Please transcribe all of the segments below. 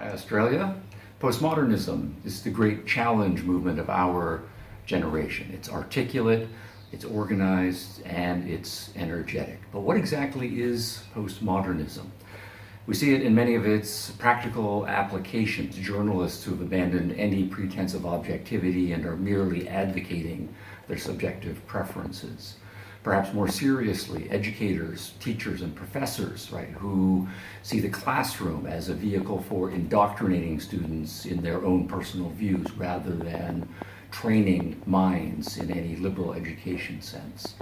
Hi, Australia. Postmodernism is the great challenge movement of our generation. It's articulate, it's organized, and it's energetic. But what exactly is postmodernism? We see it in many of its practical applications. Journalists who have abandoned any pretense of objectivity and are merely advocating their subjective preferences. Perhaps more seriously, educators, teachers, and professors, right, who see the classroom as a vehicle for indoctrinating students in their own personal views rather than training minds in any liberal education sense.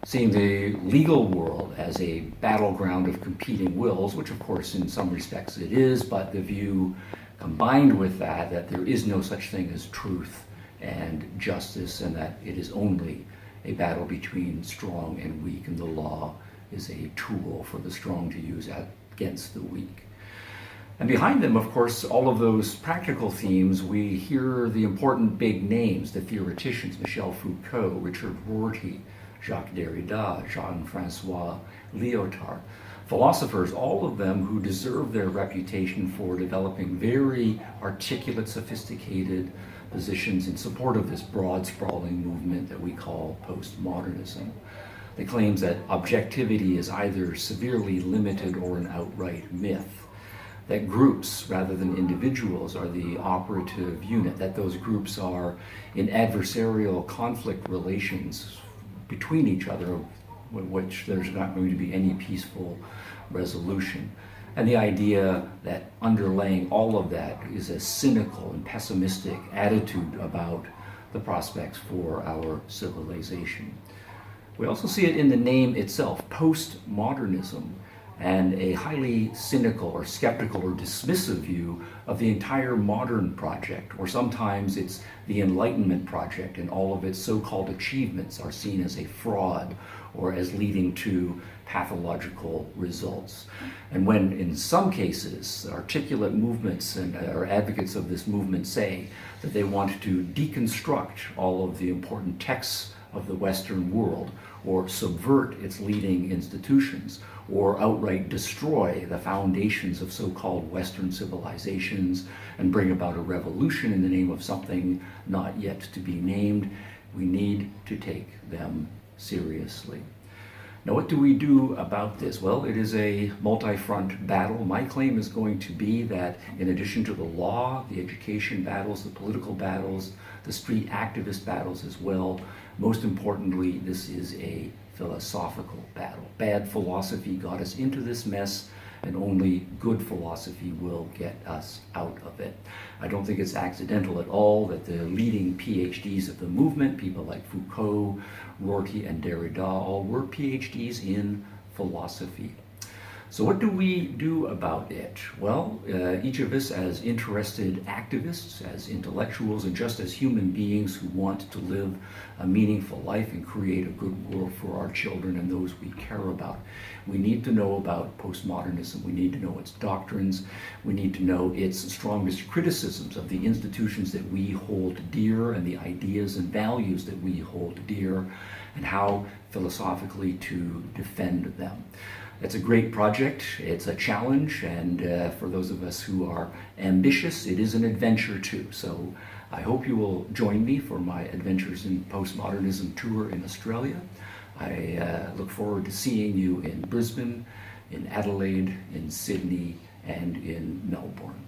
Seeing the legal world as a battleground of competing wills, which of course in some respects it is, but the view combined with that there is no such thing as truth and justice, and that it is only a battle between strong and weak, and the law is a tool for the strong to use against the weak. And behind them, of course, all of those practical themes, we hear the important big names, the theoreticians, Michel Foucault, Richard Rorty, Jacques Derrida, Jean-Francois Lyotard, philosophers, all of them who deserve their reputation for developing very articulate, sophisticated positions in support of this broad, sprawling movement that we call postmodernism. The claims that objectivity is either severely limited or an outright myth, that groups rather than individuals are the operative unit, that those groups are in adversarial conflict relations between each other, in which there's not going to be any peaceful resolution. And the idea that underlaying all of that is a cynical and pessimistic attitude about the prospects for our civilization. We also see it in the name itself, postmodernism, and a highly cynical or skeptical or dismissive view of the entire modern project, or sometimes it's the Enlightenment project, and all of its so-called achievements are seen as a fraud or as leading to pathological results. And when in some cases articulate movements and or advocates of this movement say that they want to deconstruct all of the important texts of the Western world, or subvert its leading institutions, or outright destroy the foundations of so-called Western civilizations and bring about a revolution in the name of something not yet to be named, we need to take them seriously. Now, what do we do about this? Well, it is a multi-front battle. My claim is going to be that in addition to the law, the education battles, the political battles, the street activist battles as well, most importantly, this is a philosophical battle. Bad philosophy got us into this mess, and only good philosophy will get us out of it. I don't think it's accidental at all that the leading PhDs of the movement, people like Foucault, Rorty, and Derrida, all were PhDs in philosophy. So what do we do about it? Well, each of us as interested activists, as intellectuals, and just as human beings who want to live a meaningful life and create a good world for our children and those we care about, we need to know about postmodernism. We need to know its doctrines. We need to know its strongest criticisms of the institutions that we hold dear and the ideas and values that we hold dear, and how philosophically to defend them. It's a great project, it's a challenge, and for those of us who are ambitious, it is an adventure too. So I hope you will join me for my Adventures in Postmodernism tour in Australia. I look forward to seeing you in Brisbane, in Adelaide, in Sydney, and in Melbourne.